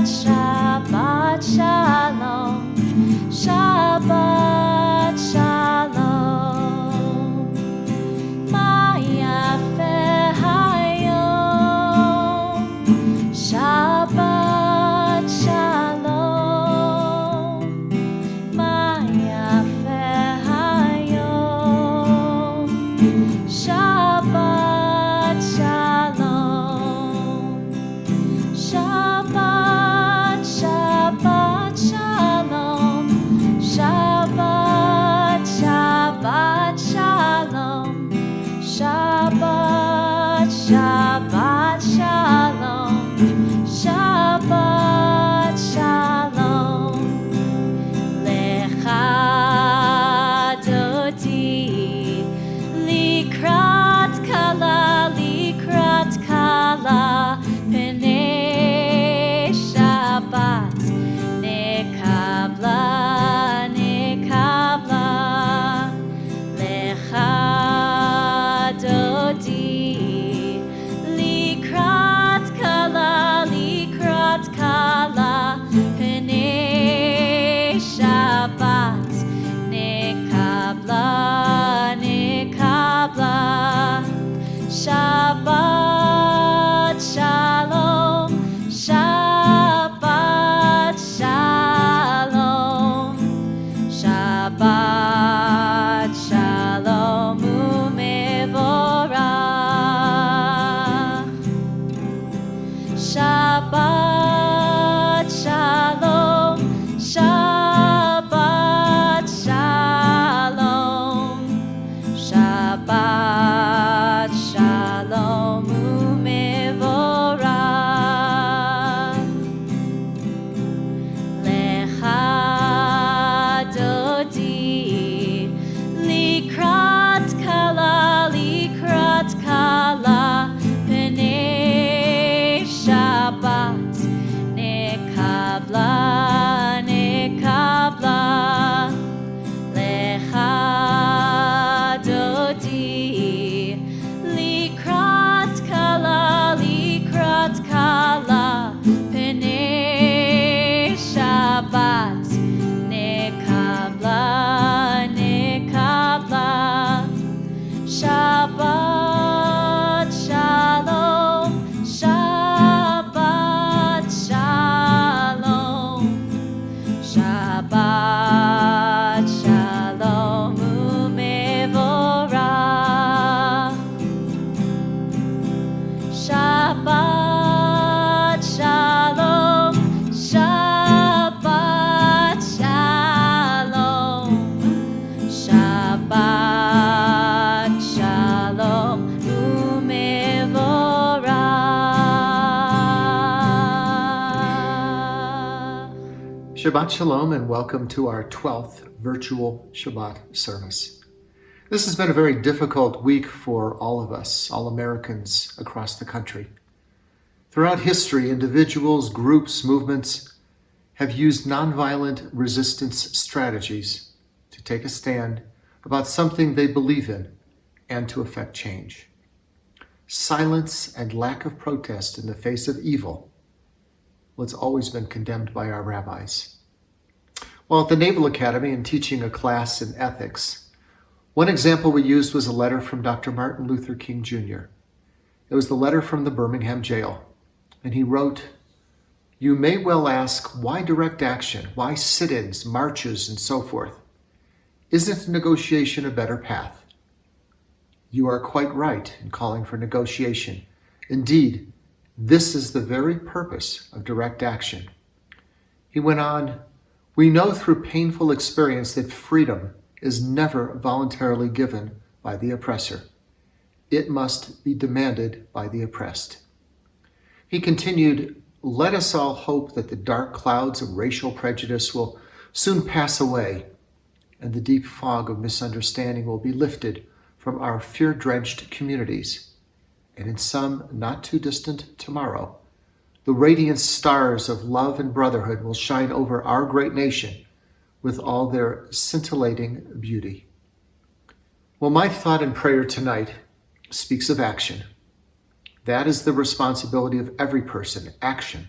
Shabbat Shalom, Shabbat Shalom. Ma yafeh hayom, Shabbat Shalom. Ma yafeh hayom, Shabbat Shalom. Shabbat, Shabbat Shalom, Shabbat, Shabbat Shalom, Shabbat, Shabbat Shalom, Shabbat Shalom. Lecha dodi, likrat kala, Penei Shabbat, nekabla, nekabla, lecha dodi, likrat kala, Penei Shabbat, nekabla, nekabla, Shabbat Shalom, Shabbat Shalom, Shabbat Shalom umevorach. Shabbat Shalom, Shabbat Shalom, Shabbat Shalom umevorach. Lecha dodi, likrat kala, Penei Shabbat, nekabla, nekabla, lecha dodi, likrat kala, Penei Shabbat, nekabla, nekabla, Shabbat Shalom, Shabbat Shalom, Shabbat Shalom umevorach. Shabbat Shalom, Shabbat Shalom, Shabbat Shalom umevorach. Shabbat Shalom and welcome to our 12th virtual Shabbat service. This has been a very difficult week for all of us, all Americans across the country. Throughout history, individuals, groups, movements have used nonviolent resistance strategies to take a stand about something they believe in and to effect change. Silence and lack of protest in the face of evil, well, it's always been condemned by our rabbis. While at the Naval Academy and teaching a class in ethics, one example we used was a letter from Dr. Martin Luther King Jr. It was the letter from the Birmingham jail. And he wrote, "You may well ask, why direct action? Why sit-ins, marches, and so forth? Isn't negotiation a better path? You are quite right in calling for negotiation. Indeed, this is the very purpose of direct action." He went on, "We know through painful experience that freedom is never voluntarily given by the oppressor. It must be demanded by the oppressed." He continued, "Let us all hope that the dark clouds of racial prejudice will soon pass away and the deep fog of misunderstanding will be lifted from our fear-drenched communities. And in some not too distant tomorrow, the radiant stars of love and brotherhood will shine over our great nation with all their scintillating beauty." Well, my thought and prayer tonight speaks of action. That is the responsibility of every person, action.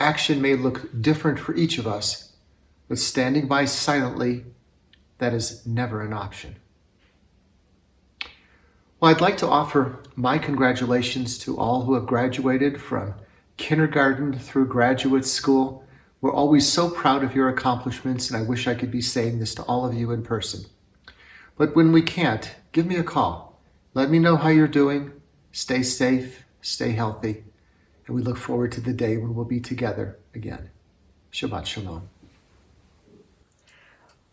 Action may look different for each of us, but standing by silently, that is never an option. Well, I'd like to offer my congratulations to all who have graduated from kindergarten through graduate school. We're always so proud of your accomplishments, and I wish I could be saying this to all of you in person. But when we can't, give me a call. Let me know how you're doing. Stay safe, stay healthy, and we look forward to the day when we'll be together again. Shabbat Shalom.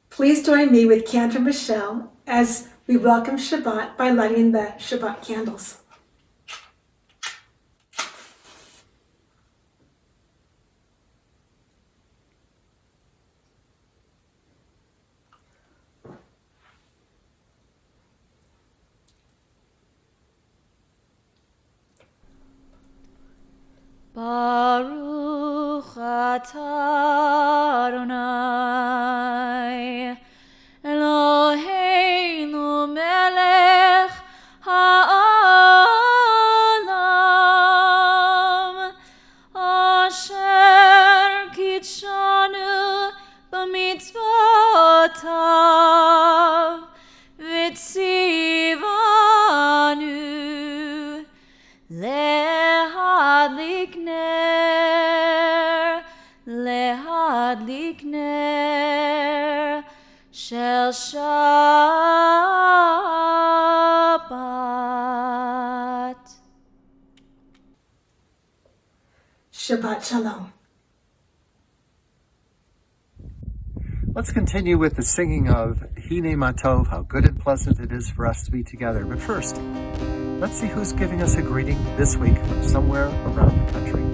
Please join me with Cantor Michelle as we welcome Shabbat by lighting the Shabbat candles. Baruch atah Adonai Eloheinu melech ha'olam asher kitshanu b'mitzvotav v'tzivanu Lehadlik ner shel Shabbat. Shabbat Shalom. Let's continue with the singing of Hine Matov, how good and pleasant it is for us to be together. But first, let's see who's giving us a greeting this week from somewhere around the country.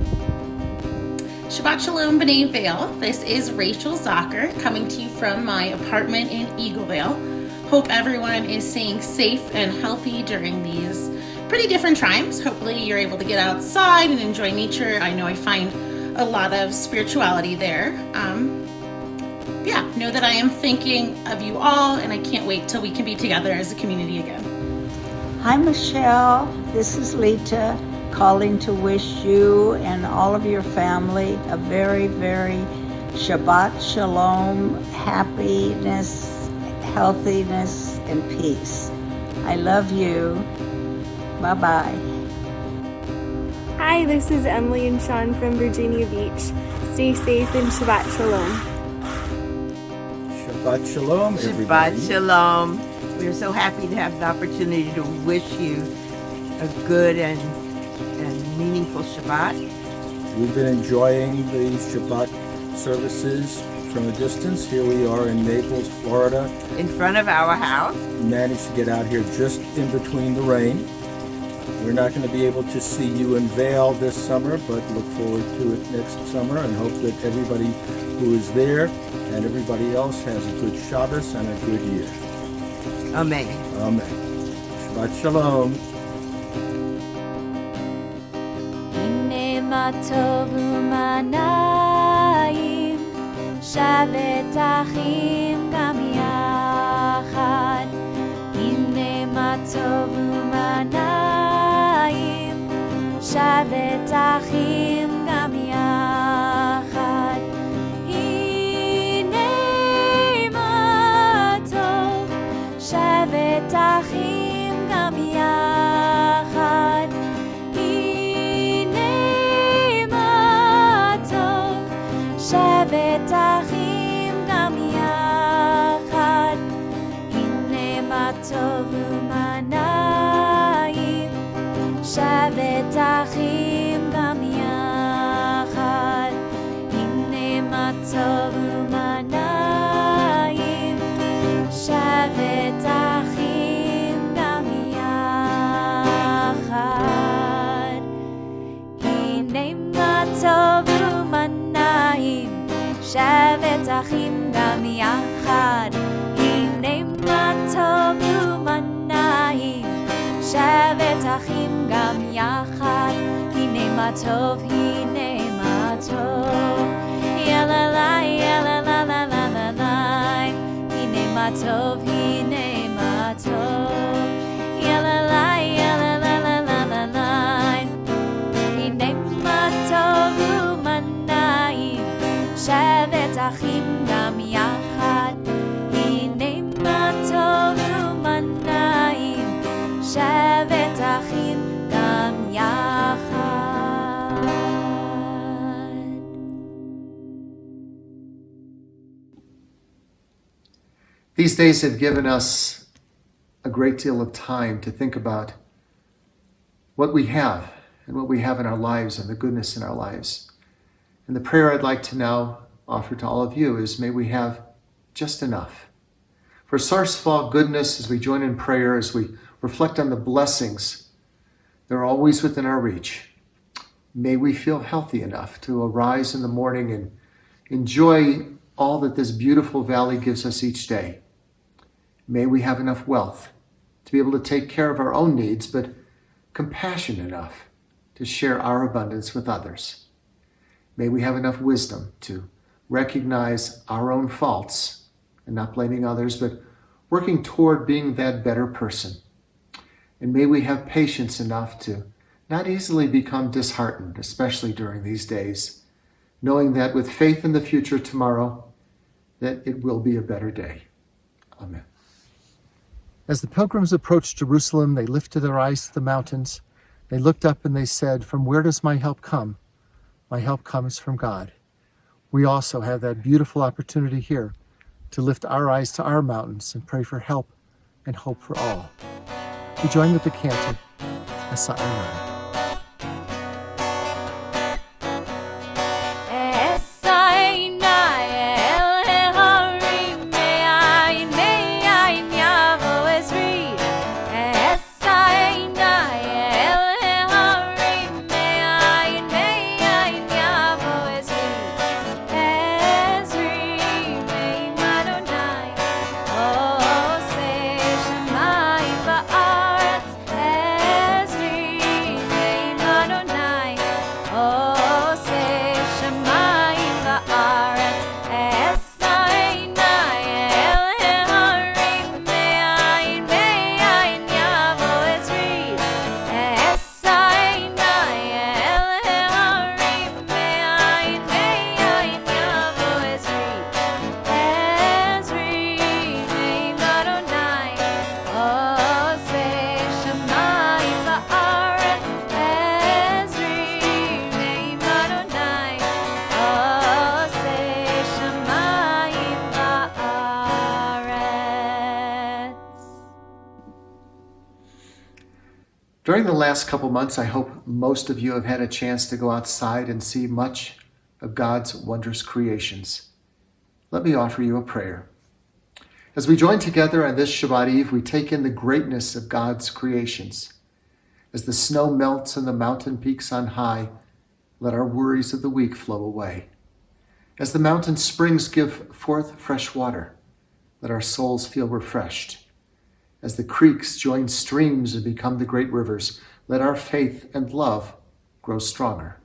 Shabbat Shalom, B'nai Vail. This is Rachel Zocker coming to you from my apartment in Eagleville. Hope everyone is staying safe and healthy during these pretty different times. Hopefully you're able to get outside and enjoy nature. I know I find a lot of spirituality there. Know that I am thinking of you all, and I can't wait till we can be together as a community again. Hi, Michelle. This is Lita calling to wish you and all of your family a very, very Shabbat Shalom, happiness, healthiness, and peace. I love you. Bye-bye. Hi, this is Emily and Sean from Virginia Beach. Stay safe and Shabbat Shalom. Shabbat Shalom, everybody. Shabbat Shalom. We're so happy to have the opportunity to wish you a good and meaningful Shabbat. We've been enjoying the Shabbat services from a distance. Here we are in Naples, Florida. In front of our house. Managed to get out here just in between the rain. We're not going to be able to see you in Vail this summer, but look forward to it next summer and hope that everybody who is there and everybody else has a good Shabbos and a good year. Amen. Amen. Shabbat Shalom. Matov u'manayim shavet achim gam yachad. Hine matov u'manayim shavet achim gam yachad. Hine matov shavet achim gam yachad. שבת אחים גם יחד, הנה מה טוב ומנעים. שבת אחים גם יחד, הנה מה טוב ומנעים. שבת אחים גם יחד, הנה מה טוב ומנעים. שבת אחים גם יחד, הנה מה טוב ומנעים. שבת אחים גם יחד, הנה מה טוב, הנה מה טוב. יללי, ילללללללי, הנה מה טוב, הנה מה טוב. יללי, יללללללי, הנה מה טוב ומנעים. שבת אחים גם יחד, הנה מה טוב ומה נעים, שבת אחים גם יחד. These days have given us a great deal of time to think about what we have and what we have in our lives and the goodness in our lives. And the prayer I'd like to now offer to all of you is, may we have just enough. For Sarsfall goodness, as we join in prayer, as we reflect on the blessings, they're always within our reach. May we feel healthy enough to arise in the morning and enjoy all that this beautiful valley gives us each day. May we have enough wealth to be able to take care of our own needs, but compassion enough to share our abundance with others. May we have enough wisdom to recognize our own faults and not blaming others, but working toward being that better person. And may we have patience enough to not easily become disheartened, especially during these days, knowing that with faith in the future tomorrow, that it will be a better day. Amen. As the pilgrims approached Jerusalem, they lifted their eyes to the mountains. They looked up and they said, "From where does my help come? My help comes from God." We also have that beautiful opportunity here to lift our eyes to our mountains and pray for help and hope for all. We join with the cantor, Asa'anai. During the last couple months, I hope most of you have had a chance to go outside and see much of God's wondrous creations. Let me offer you a prayer. As we join together on this Shabbat Eve, we take in the greatness of God's creations. As the snow melts on the mountain peaks on high, let our worries of the week flow away. As the mountain springs give forth fresh water, let our souls feel refreshed. As the creeks join streams and become the great rivers, let our faith and love grow stronger.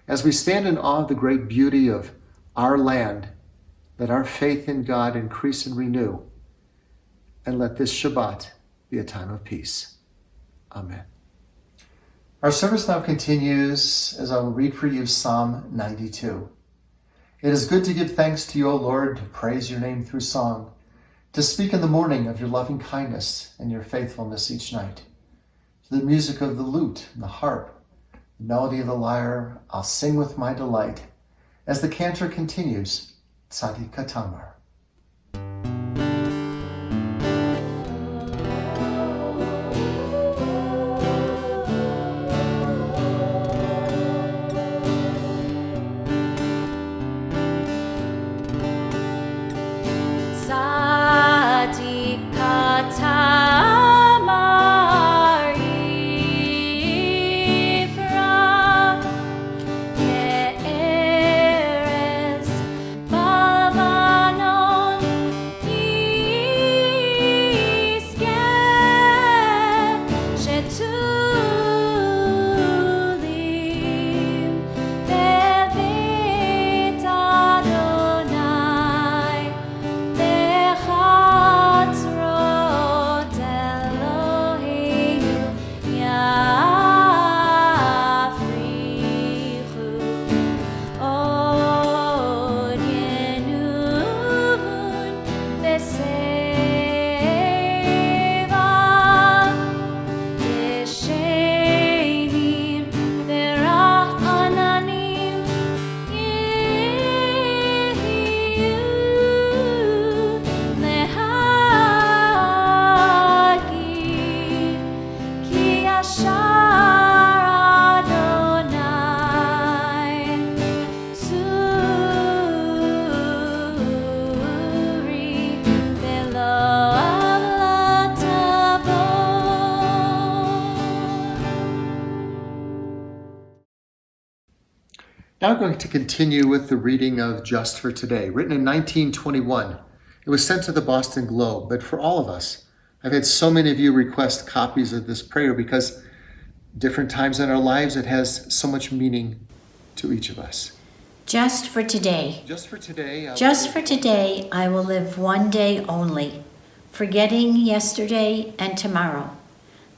As we stand in awe of the great beauty of our land, let our faith in God increase and renew, and let this Shabbat be a time of peace. Amen. Our service now continues as I will read for you Psalm 92. It is good to give thanks to you, O Lord, to praise your name through song, to speak in the morning of your loving kindness and your faithfulness each night. To the music of the lute and the harp, the melody of the lyre, I'll sing with my delight. As the cantor continues, Tzadik Katamar. Bavano Now I'm going to continue with the reading of Just for Today, written in 1921. It was sent to the Boston Globe, but for all of us, I've had so many of you request copies of this prayer because different times in our lives, it has so much meaning to each of us. Just for today. Just for today. Just for today, I will live one day only, forgetting yesterday and tomorrow,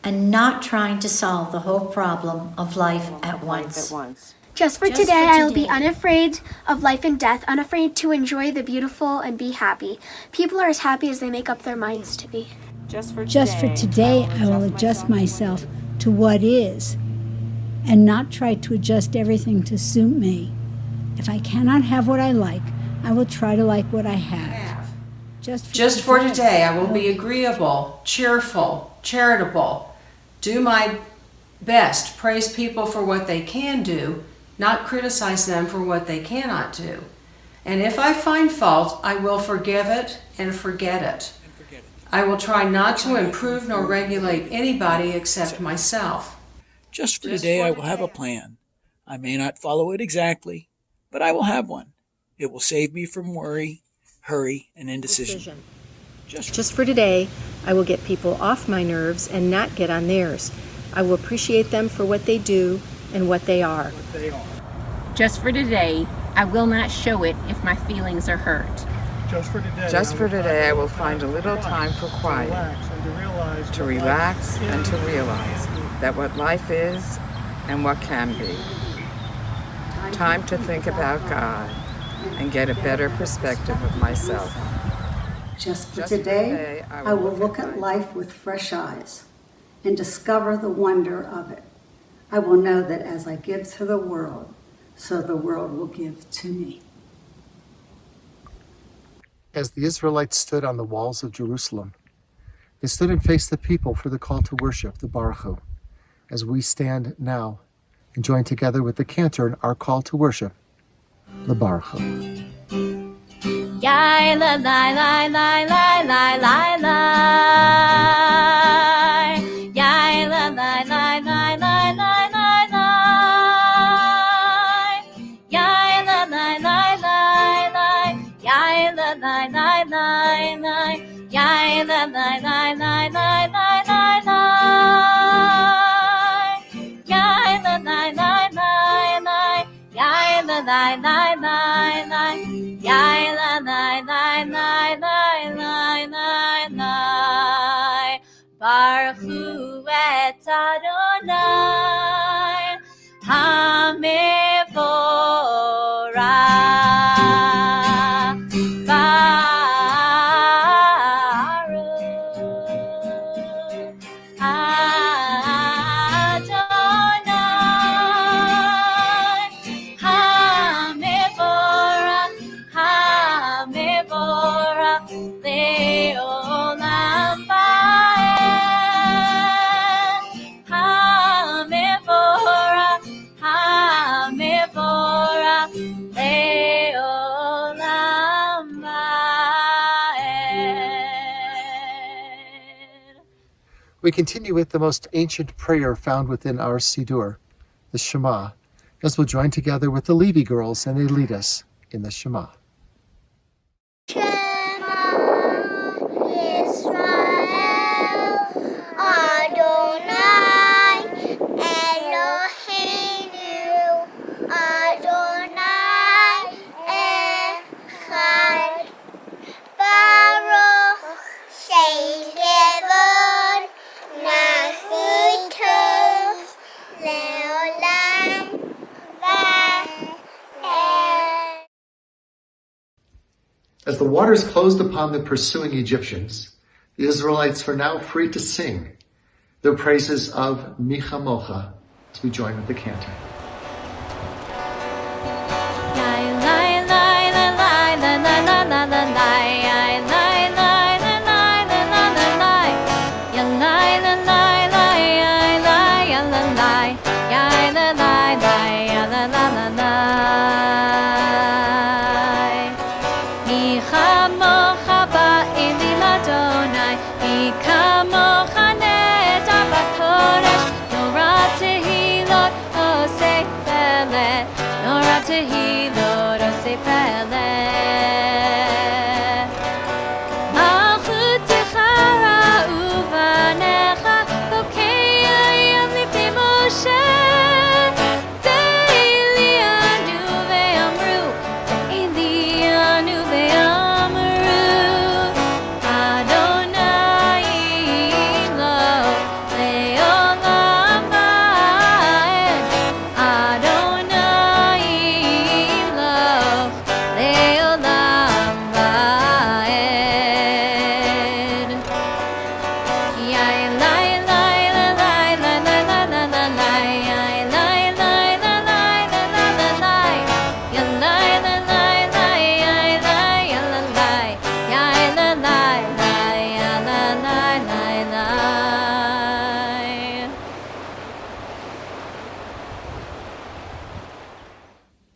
and not trying to solve the whole problem of life at once. Just for today, I will be unafraid of life and death, unafraid to enjoy the beautiful and be happy. People are as happy as they make up their minds to be. Just for today, I will adjust myself to what is and not try to adjust everything to suit me. If I cannot have what I like, I will try to like what I have. Just for today, I will be agreeable, cheerful, charitable, do my best, praise people for what they can do, not criticize them for what they cannot do. And if I find fault, I will forgive it and forget it. I will try not to improve nor regulate anybody except myself. Just for today, I will have a plan. I may not follow it exactly, but I will have one. It will save me from worry, hurry, and indecision. Just for today, I will get people off my nerves and not get on theirs. I will appreciate them for what they do and what they are. Just for today, I will not show it if my feelings are hurt. Just for today, I will find a little time for quiet, to relax and to realize that what life is and what can be. Time to think about God and get a better perspective of myself. Just for today, I will look at life with fresh eyes and discover the wonder of it. I will know that as I give to the world, so the world will give to me. As the Israelites stood on the walls of Jerusalem, they stood and faced the people for the call to worship, the Baruch Hu. As we stand now and join together with the cantor in our call to worship, the Baruch Hu. Yai la la la la la la la la. Yai la la la la la la la la. Yai la la la la la. Yai la la la la la. Yai la la la la la la la la. Yai la la la la la. Yai la la la la la. Yai la la la la la la la. Baruch Hu et Adonai Hamevorach. We continue with the most ancient prayer found within our Siddur, the Shema, as we'll join together with the Levi girls and they lead us in the Shema. As the waters closed upon the pursuing Egyptians, the Israelites were now free to sing their praises of Micha Mocha as we join with the cantor. Say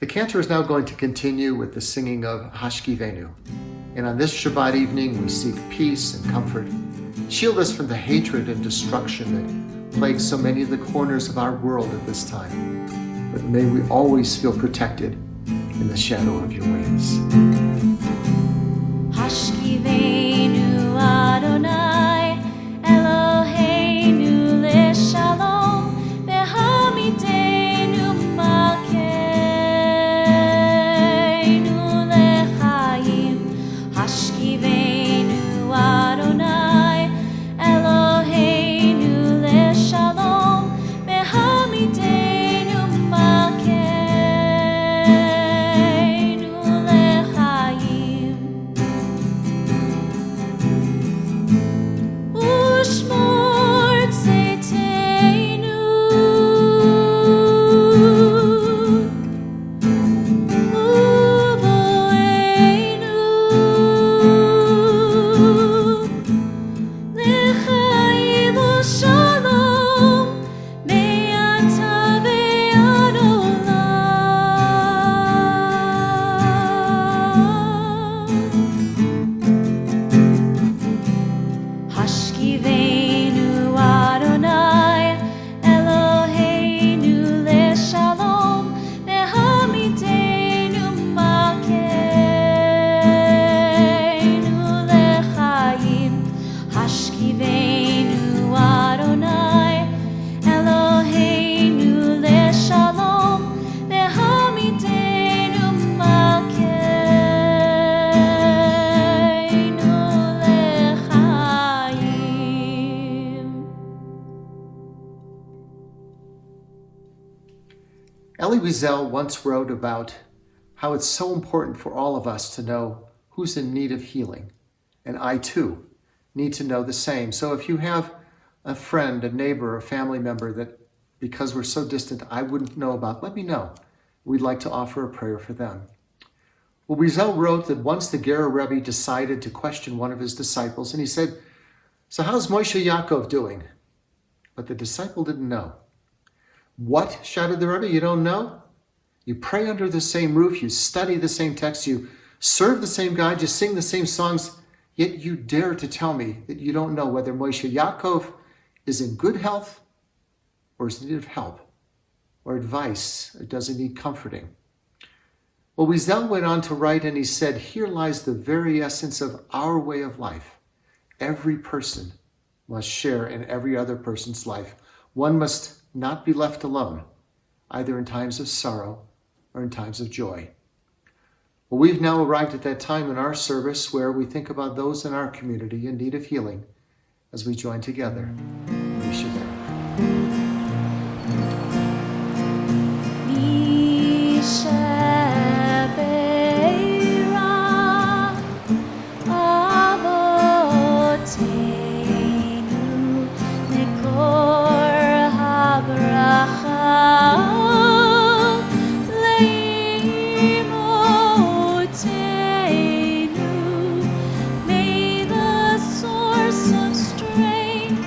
The cantor is now going to continue with the singing of Hashkivenu. And on this Shabbat evening, we seek peace and comfort. Shield us from the hatred and destruction that plagues so many of the corners of our world at this time. But may we always feel protected in the shadow of your wings. Hashkivenu Adonai, Eloheinu leshalom, behamidenu malkeinu lechayim. Hashkivenu Adonai, Eloheinu leshalom, behamidenu malkeinu lechayim. Ushmor tzeiteinu, uvoeinu, l'chaim u'shalom, me'ata ve'ad olam. Hashkivenu Adonai, Eloheinu leshalom, behamidenu malkeinu lechayim. Hashkivenu Adonai, Eloheinu leshalom, behamidenu malkeinu lechayim. Elie Wiesel once wrote about how it's so important for all of us to know who's in need of healing. And I too need to know the same. So if you have a friend, a neighbor, a family member that because we're so distant I wouldn't know about, let me know. We'd like to offer a prayer for them. Well, Wiesel wrote that once the Ger Rebbe decided to question one of his disciples, and he said, "So how's Moshe Yaakov doing?" But the disciple didn't know. "What?" shouted the Rebbe, "you don't know? You pray under the same roof, you study the same text, you serve the same God, you sing the same songs, yet you dare to tell me that you don't know whether Moshe Yaakov is in good health or is in need of help or advice or does he need comforting?" Well, Wiesel went on to write, and he said, here lies the very essence of our way of life. Every person must share in every other person's life. One must not be left alone, either in times of sorrow or in times of joy. Well, we've now arrived at that time in our service where we think about those in our community in need of healing as we join together. We should end. May the source of strength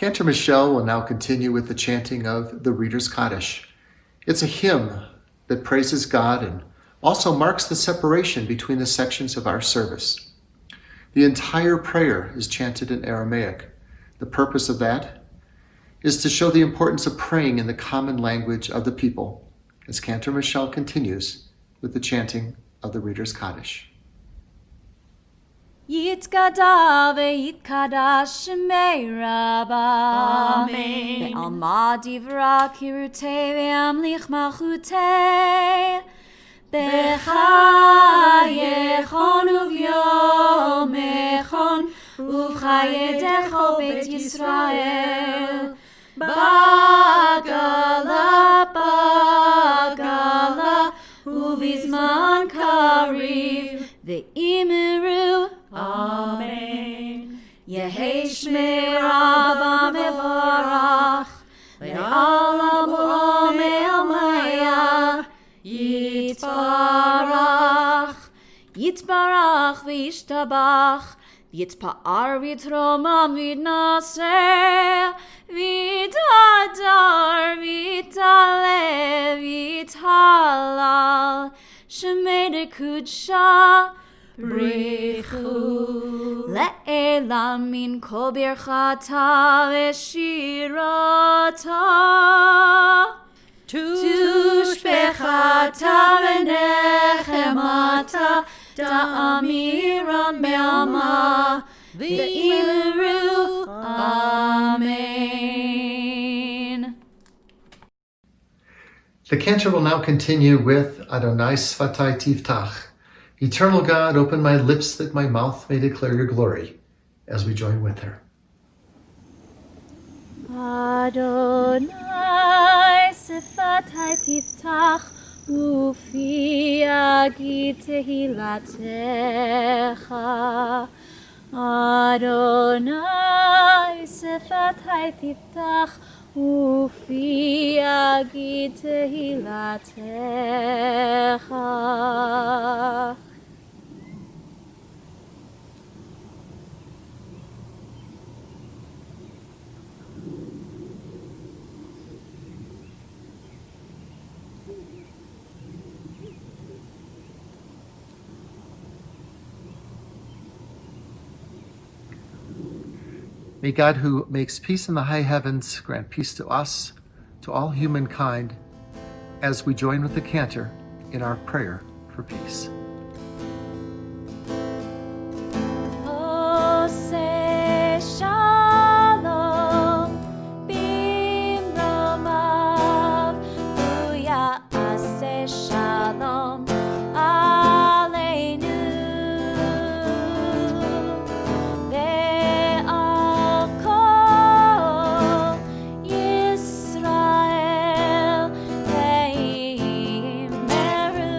Cantor Michelle will now continue with the chanting of the Reader's Kaddish. It's a hymn that praises God and also marks the separation between the sections of our service. The entire prayer is chanted in Aramaic. The purpose of that is to show the importance of praying in the common language of the people, as Cantor Michelle continues with the chanting of the Reader's Kaddish. Yitkada ve'yitkadash shemei Rabba. Amen. Ve'alma divra kirutei ve'amlich malchutei. B'chayechon uv'yomechon uv'chayedecho bet Yisrael. Bagala uvizman kariv ve'imiru. Amen. Yehei shmei Rabba mevorach ve'alam u'omei maya Yitbarach v'yishtabach Yitpa'ar v'yitromam v'yitnaser V'yitadar v'yitalev v'yithalal Shemei dekudsha Brichu Le'elam min kol birchata v'shirata Tushbechata v'nechemata Da'amiran be'alma V'imiru Amen. The cantor will now continue with Adonai Sfatai Tiftach. Eternal God, open my lips that my mouth may declare your glory, as we join with her. Adonai Sfatai Tiftach Ufi Yagid Tehilatecha Adonai Sfatai Tiftach Ufi Yagid Tehilatecha. May God, who makes peace in the high heavens, grant peace to us, to all humankind, as we join with the cantor in our prayer for peace. Oseh shalom bimromav Uyaseh shalom aleinu ve'al kol Yisrael ve'imeru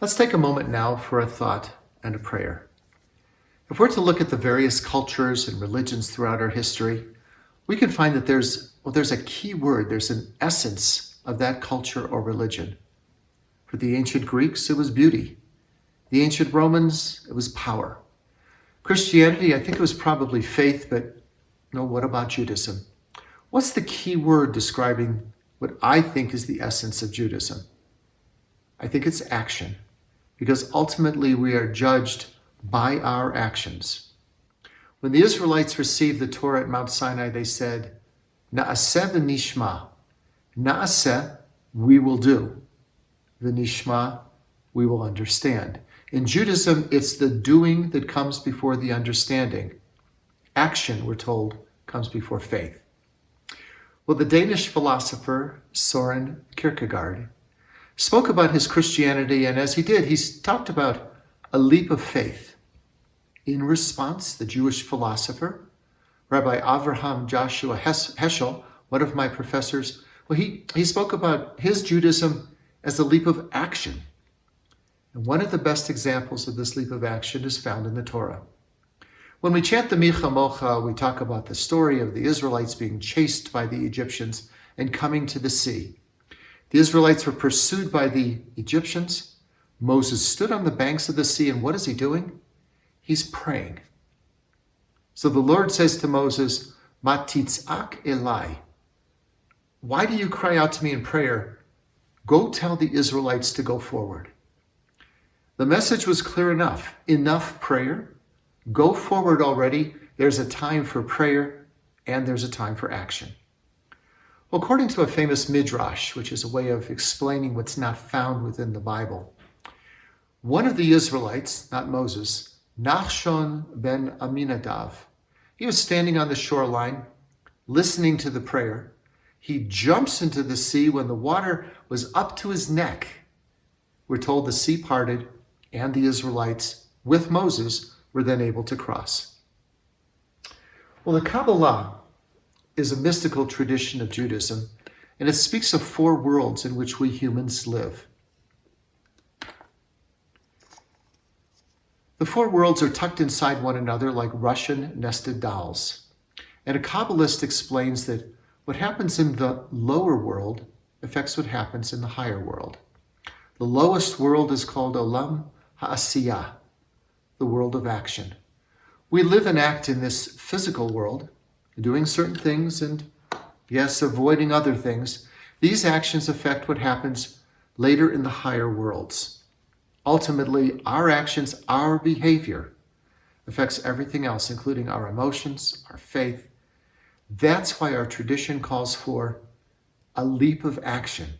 Let's take a moment now for a thought and a prayer. If we're to look at the various cultures and religions throughout our history, we can find that there's a key word, there's an essence of that culture or religion. For the ancient Greeks, it was beauty. The ancient Romans, it was power. Christianity, I think it was probably faith, but no, what about Judaism? What's the key word describing what I think is the essence of Judaism? I think it's action, because ultimately we are judged by our actions. When the Israelites received the Torah at Mount Sinai, they said, Na'aseh v'nishma. Na'aseh, we will do. V'nishma, we will understand. In Judaism, it's the doing that comes before the understanding. Action, we're told, comes before faith. Well, the Danish philosopher Søren Kierkegaard spoke about his Christianity, and as he did, he talked about a leap of faith. In response, the Jewish philosopher, Rabbi Avraham Joshua Heschel, one of my professors, well, he spoke about his Judaism as a leap of action. And one of the best examples of this leap of action is found in the Torah. When we chant the Micha Mocha, we talk about the story of the Israelites being chased by the Egyptians and coming to the sea. The Israelites were pursued by the Egyptians. Moses stood on the banks of the sea, and what is he doing? He's praying. So the Lord says to Moses, Ma titzak elai. Why do you cry out to me in prayer? Go tell the Israelites to go forward. The message was clear enough. Enough prayer. Go forward already. There's a time for prayer and there's a time for action. Well, according to a famous midrash, which is a way of explaining what's not found within the Bible, one of the Israelites, not Moses, Nachshon ben Aminadav, he was standing on the shoreline, listening to the prayer. He jumps into the sea when the water was up to his neck. We're told the sea parted, and the Israelites, with Moses, were then able to cross. Well, the Kabbalah is a mystical tradition of Judaism, and it speaks of 4 worlds in which we humans live. The 4 worlds are tucked inside one another like Russian nested dolls. And a Kabbalist explains that what happens in the lower world affects what happens in the higher world. The lowest world is called Olam Ha'asiyah, the world of action. We live and act in this physical world, doing certain things and, yes, avoiding other things. These actions affect what happens later in the higher worlds. Ultimately, our actions, our behavior, affects everything else, including our emotions, our faith. That's why our tradition calls for a leap of action.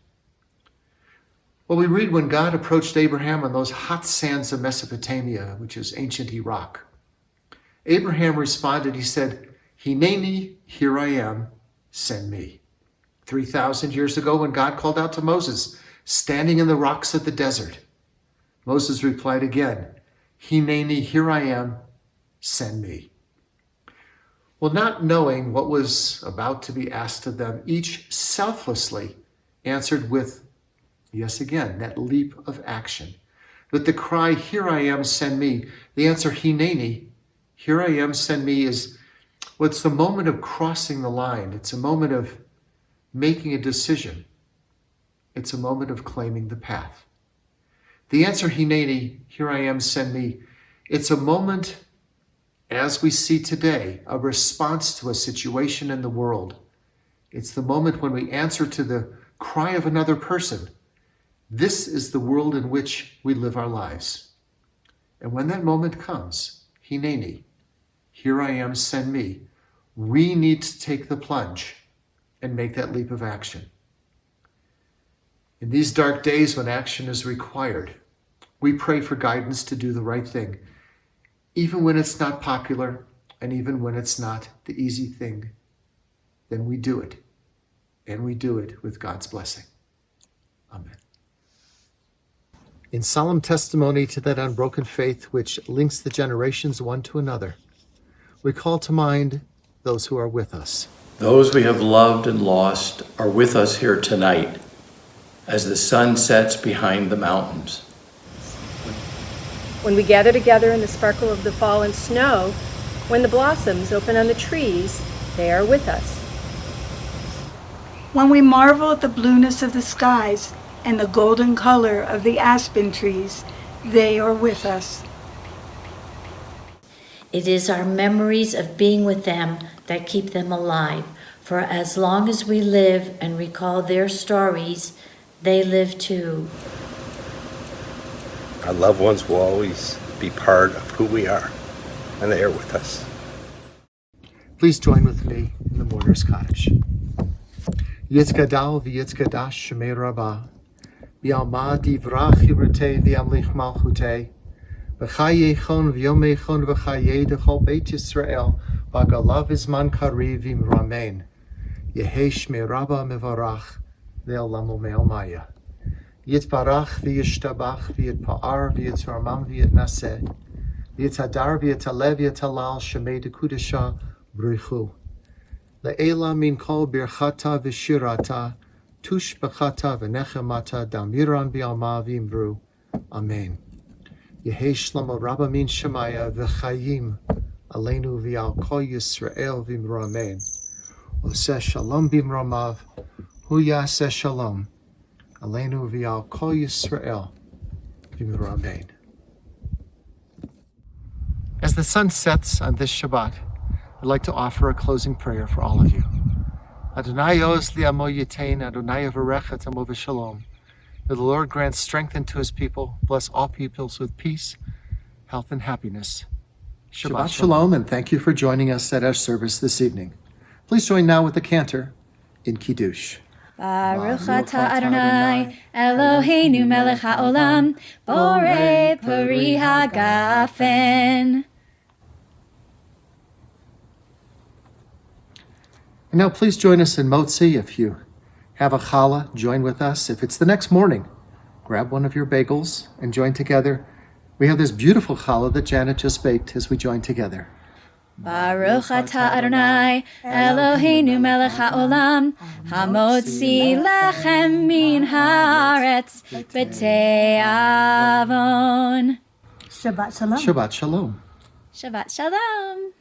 Well, we read when God approached Abraham on those hot sands of Mesopotamia, which is ancient Iraq. Abraham responded, he said, Hineni, here I am, send me. 3,000 years ago when God called out to Moses, standing in the rocks of the desert, Moses replied again, Hineni, here I am, send me. Well, not knowing what was about to be asked of them, each selflessly answered with, yes, again, that leap of action. With the cry, here I am, send me, the answer, Hineni, here I am, send me, is what's the moment of crossing the line. It's a moment of making a decision. It's a moment of claiming the path. The answer, Hineni, here I am, send me, it's a moment, as we see today, a response to a situation in the world. It's the moment when we answer to the cry of another person. This is the world in which we live our lives. And when that moment comes, Hineni, here I am, send me, we need to take the plunge and make that leap of action. In these dark days when action is required, we pray for guidance to do the right thing, even when it's not popular and even when it's not the easy thing. Then we do it, and we do it with God's blessing. Amen. In solemn testimony to that unbroken faith which links the generations one to another, we call to mind those who are with us. Those we have loved and lost are with us here tonight as the sun sets behind the mountains. When we gather together in the sparkle of the fall and snow, when the blossoms open on the trees, they are with us. When we marvel at the blueness of the skies and the golden color of the aspen trees, they are with us. It is our memories of being with them that keep them alive. For as long as we live and recall their stories, they live too. Our loved ones will always be part of who we are, and they are with us. Please join with me in the mourner's cottage. Yitzgadal v'yitzgadash shemei rabbah, v'alma divrach yibrutei v'amlich malchutei, v'chayechon v'yomechon v'chayei dechol beit Yisrael, v'agalav izman kariv v'imramein, yehei shmei rabbah mevarach, ve'olam u'me'almaya. Yitbarach v'yishtabach v'yitpa'ar v'yitzramam v'yitnaseh, v'yitadar v'yitaleh v'yitalal shemei dekudesha b'richu. Le'ela min kol birchata v'shirata, tush b'chata v'nechemata, damiran v'alma v'imru. Amen. Yehei shlomo rabba min shemaya v'chayim, aleinu v'al kol Yisrael v'imru amen. Oseh shalom b'imromav, hu yaseh shalom, aleinu v'al kol Yisrael v'imru amen. As the sun sets on this Shabbat, I'd like to offer a closing prayer for all of you. Adonai oz li'amo yitain, Adonai yavarech et amo v'shalom. May the Lord grant strength unto his people, bless all peoples with peace, health, and happiness. Shabbat shalom, and thank you for joining us at our service this evening. Please join now with the cantor in Kiddush. Baruch atah Adonai, Eloheinu melech haolam, borei peri hagafen. And now please join us in Motzi. If you have a challah, join with us. If it's the next morning, grab one of your bagels and join together. We have this beautiful challah that Janet just baked as we join together. Baruch atah Adonai, Eloheinu melech haolam, hamotzi lechem min haaretz b'te'avon. Shabbat shalom. Shabbat shalom. Shabbat shalom.